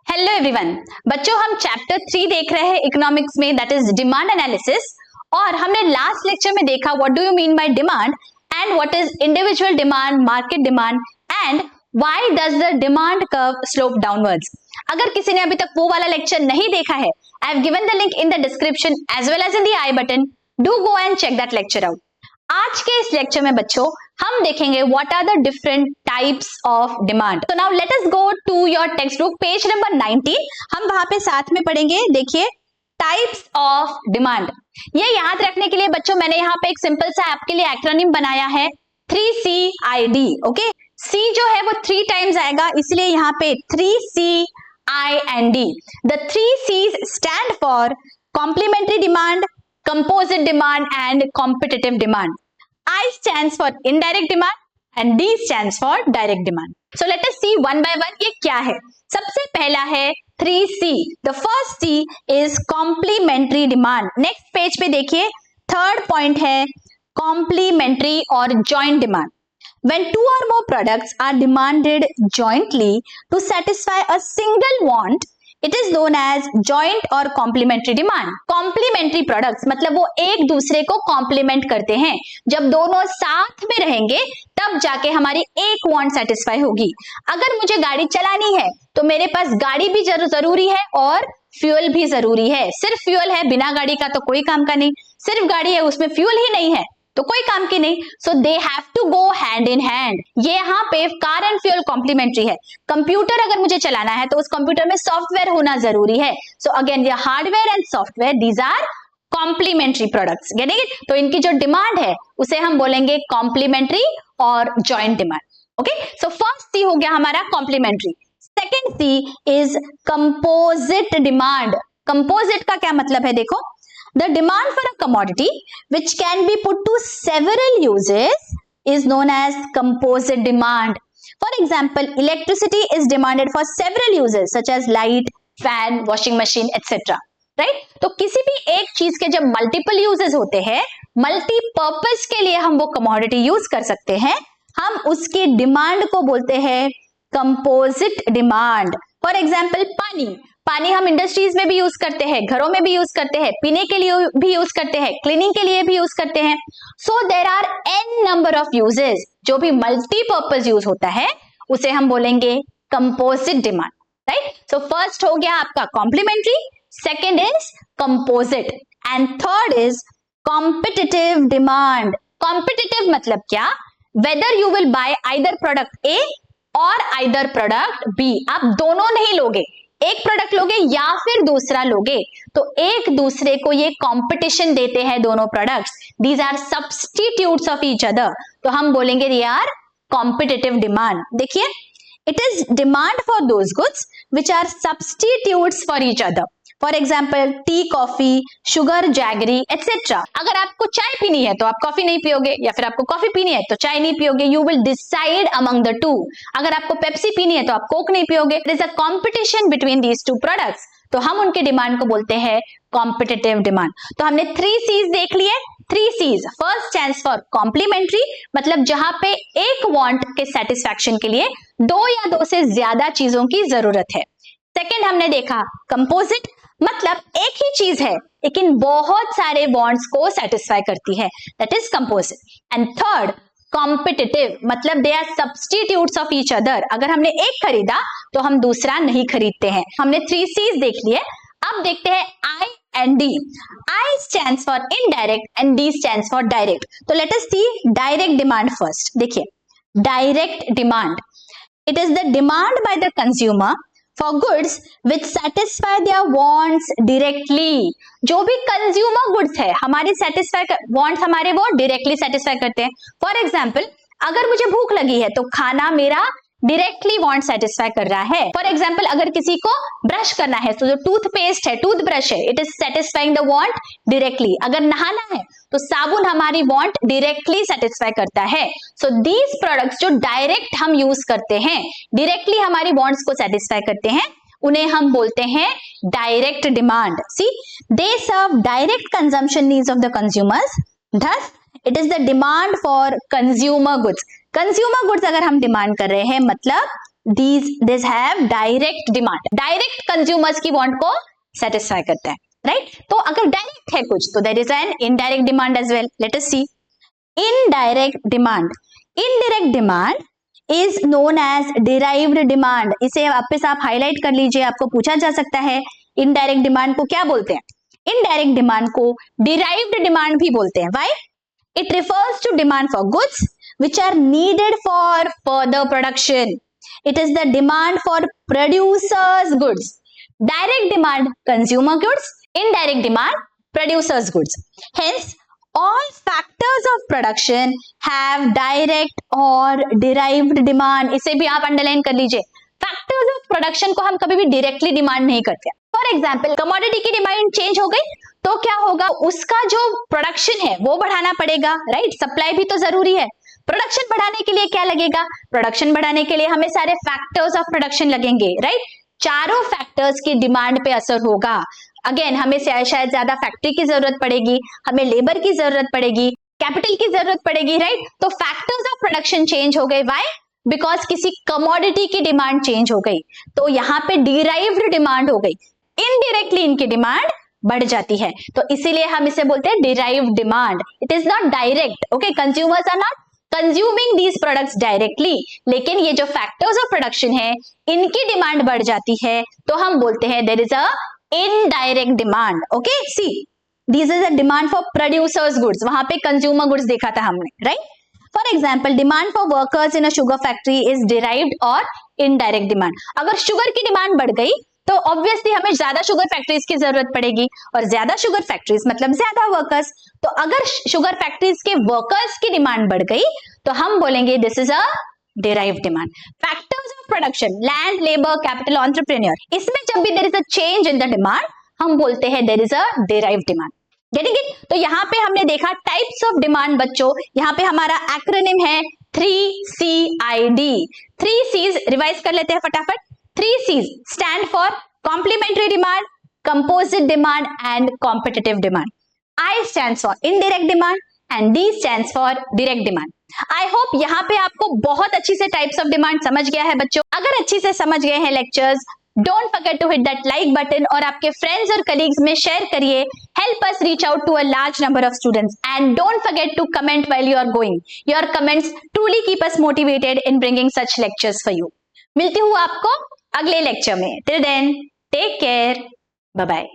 Hello everyone. बच्चों, हम chapter 3 देख रहे हैं इकोनॉमिक्स में, दैट इज डिमांड एनालिसिस। और हमने लास्ट लेक्चर में देखा what do you mean by demand and what is individual demand, market demand and why does the demand curve slope downwards. अगर किसी ने अभी तक वो वाला लेक्चर नहीं देखा है, I have given the link in the description as well as in the I button. Do go and check that lecture out. आज के इस लेक्चर में बच्चों हम देखेंगे what are the different types of demand. तो now let us go to your textbook page number 19। हम वहां पे साथ में पढ़ेंगे। देखिए, टाइप्स ऑफ डिमांड। ये याद रखने के लिए बच्चों मैंने यहाँ पे एक सिंपल सा आपके लिए एक्रोनिम बनाया है 3CID। ओके, C जो है वो 3 टाइम्स आएगा, इसलिए यहाँ पे 3CIND। The 3 C's stand for complementary demand, composite demand and competitive demand. I stands for indirect demand and D stands for direct demand. So let us see one by one ये क्या है। सबसे पहला है 3C. The first C is complementary demand. Next page पे देखिए, third point है complementary और joint demand. When two or more products are demanded jointly to satisfy a single want, it is known as joint और complementary demand. Complementary products मतलब वो एक दूसरे को कॉम्प्लीमेंट करते हैं। जब दोनों साथ में रहेंगे तब जाके हमारी एक वांट सेटिस्फाई होगी। अगर मुझे गाड़ी चलानी है तो मेरे पास गाड़ी भी जरूरी है और फ्यूल भी जरूरी है। सिर्फ फ्यूल है, बिना गाड़ी का तो कोई काम का नहीं। सिर्फ गाड़ी है, उसमें फ्यूल ही नहीं है तो कोई काम की नहीं। So they have to go hand in hand. ये यहाँ पे कार एंड फ्यूल कॉम्प्लीमेंट्री है। कंप्यूटर अगर मुझे चलाना है तो उस कंप्यूटर में सॉफ्टवेयर होना जरूरी है। सो अगेन ये hardware and software, these are complementary products. Getting it? तो इनकी जो डिमांड है उसे हम बोलेंगे कॉम्प्लीमेंट्री और joint demand. Okay, so first C हो गया हमारा complementary. Second C is composite demand. Composite का क्या मतलब है? देखो, the demand for a commodity which can be put to several uses is known as composite demand. For example, electricity is demanded for several uses such as light, fan, washing machine, etc. Right? तो किसी भी एक चीज के जब multiple uses होते हैं, multipurpose के लिए हम वो कमोडिटी यूज कर सकते हैं, हम उसकी डिमांड को बोलते हैं कंपोजिट डिमांड। फॉर एग्जाम्पल, पानी हम इंडस्ट्रीज में भी यूज करते हैं, घरों में भी यूज करते हैं, पीने के लिए भी यूज करते हैं, क्लीनिंग के लिए भी यूज करते हैं। So there are n number of uses. जो भी मल्टीपर्पज यूज होता है उसे हम बोलेंगे composite demand. Right? So first हो गया आपका complementary, second is composite and third is competitive demand. Competitive मतलब क्या? Whether you will buy either product A और आइदर प्रोडक्ट बी। आप दोनों नहीं लोगे, एक प्रोडक्ट लोगे या फिर दूसरा लोगे, तो एक दूसरे को ये कंपटीशन देते हैं दोनों products. These are substitutes of each other, तो हम बोलेंगे दे आर कॉम्पिटिटिव डिमांड। देखिए, it is demand for those goods which are substitutes for each other. For example, tea, coffee, sugar, jaggery etcetera. अगर आपको चाय पीनी है तो आप कॉफी नहीं पियोगे, या फिर आपको कॉफी पीनी है तो चाय नहीं पियोगे। You will decide among the two. अगर आपको पेप्सी पीनी है तो आप कोक नहीं पियोगे। There is a competition between these two products, तो हम उनके डिमांड को बोलते हैं कॉम्पिटिटिव डिमांड। तो हमने 3 C's देख लिए। 3 C's, first stands for complementary, मतलब जहां पे एक वांट के सेटिस्फैक्शन के लिए दो या दो से ज्यादा चीजों की जरूरत है। सेकेंड हमने देखा कंपोजिट, मतलब एक ही चीज है लेकिन बहुत सारे वांट्स को सेटिस्फाई करती है, that is composite. And third competitive, मतलब they are substitutes of each other. अगर हमने एक खरीदा तो हम दूसरा नहीं खरीदते हैं। हमने 3 C's देख लिए। अब देखते हैं I and D. I stands for indirect and D stands for direct. तो let us see direct demand first. देखिए, direct demand, it is the demand by the consumer for goods which satisfy their wants directly. जो भी consumer goods है हमारे satisfy wants हमारे वो directly satisfy करते हैं। फॉर एग्जाम्पल, अगर मुझे भूख लगी है तो खाना मेरा डायरेक्टली वांट सेटिस्फाई कर रहा है। फॉर एग्जाम्पल, अगर किसी को ब्रश करना है तो जो टूथपेस्ट है, टूथब्रश है, it is satisfying the want directly. अगर नहाना है तो साबुन हमारी वांट डायरेक्टली सेटिस्फाई करता है। सो दीज प्रोडक्ट्स जो डायरेक्ट हम यूज करते हैं, डायरेक्टली हमारी वांट्स को सेटिस्फाई करते हैं, उन्हें हम बोलते हैं direct demand. See, they serve direct consumption needs of the consumers, thus it is the demand for consumer goods. Consumer goods अगर हम डिमांड कर रहे हैं मतलब these have direct demand. Direct consumers की want को satisfy करता है, right? तो अगर direct है कुछ तो there is an indirect demand as well. Let us see. Indirect demand. Indirect demand is known as derived demand. इसे वापस आप हाईलाइट कर लीजिए, आपको पूछा जा सकता है indirect demand को क्या बोलते हैं. Indirect demand को derived demand भी बोलते हैं. Why? It refers to demand for goods which are needed for further production. It is the demand for producers goods. Direct demand consumer goods, indirect demand producers goods. Hence all factors of production have direct or derived demand. इसे भी आप underline कर लीजिए. Factors of production को हम कभी भी directly demand नहीं करते. फॉर एग्जाम्पल कमोडिटी की डिमांड चेंज हो गई तो क्या होगा, उसका जो प्रोडक्शन है वो बढ़ाना पड़ेगा, राइट? सप्लाई भी तो जरूरी है. प्रोडक्शन बढ़ाने के लिए क्या लगेगा? प्रोडक्शन बढ़ाने के लिए हमें सारे फैक्टर्स ऑफ प्रोडक्शन लगेंगे, राइट? चारों फैक्टर्स की डिमांड पे असर होगा. अगेन हमें शायद ज्यादा फैक्ट्री की जरूरत पड़ेगी, हमें लेबर की जरूरत पड़ेगी, कैपिटल की जरूरत पड़ेगी, राइट? तो फैक्टर्स ऑफ प्रोडक्शन चेंज हो गए. व्हाई? बिकॉज किसी कमोडिटी की डिमांड चेंज हो गई, तो यहाँ पे डिराइव्ड डिमांड हो गई. इनडायरेक्टली इनकी डिमांड बढ़ जाती है, तो इसीलिए हम इसे बोलते हैं derived demand. It is not direct. Okay, consumers are not consuming these products directly, लेकिन ये जो फैक्टर्स ऑफ प्रोडक्शन है इनकी डिमांड बढ़ जाती है, तो हम बोलते हैं there is a indirect demand. Okay, see this is a demand for producers goods. वहां पे कंज्यूमर गुड्स देखा था हमने, right? For example demand for workers in a sugar factory is derived और इनडायरेक्ट डिमांड. अगर शुगर की demand बढ़ गई तो ऑब्वियसली हमें ज्यादा शुगर फैक्ट्रीज की जरूरत पड़ेगी, और ज्यादा शुगर फैक्ट्रीज मतलब ज्यादा वर्कर्स. तो अगर शुगर फैक्ट्रीज के वर्कर्स की डिमांड बढ़ गई तो हम बोलेंगे this is a derived demand. Factors of production land, labour, capital, entrepreneur, इसमें जब भी there is a change in the demand हम बोलते हैं there is a derived demand. Getting it? तो यहाँ पे हमने देखा टाइप्स ऑफ डिमांड. बच्चों यहाँ पे हमारा एक्रोनिम है 3CID. 3 C's रिवाइज कर लेते हैं फटाफट. 3 C's stand for complementary demand, composite demand and competitive demand. I stands for indirect demand and D stands for direct demand. I hope यहाँ पे आपको बहुत अच्छी से types of demand समझ गया है बच्चों. अगर अच्छी से समझ गए हैं lectures, don't forget to hit that like button और आपके friends और colleagues में share करिए. Help us reach out to a large number of students and don't forget to comment while you are going. Your comments truly keep us motivated in bringing such lectures for you. मिलती हूँ आपको अगले lecture में. Till then take care, bye bye.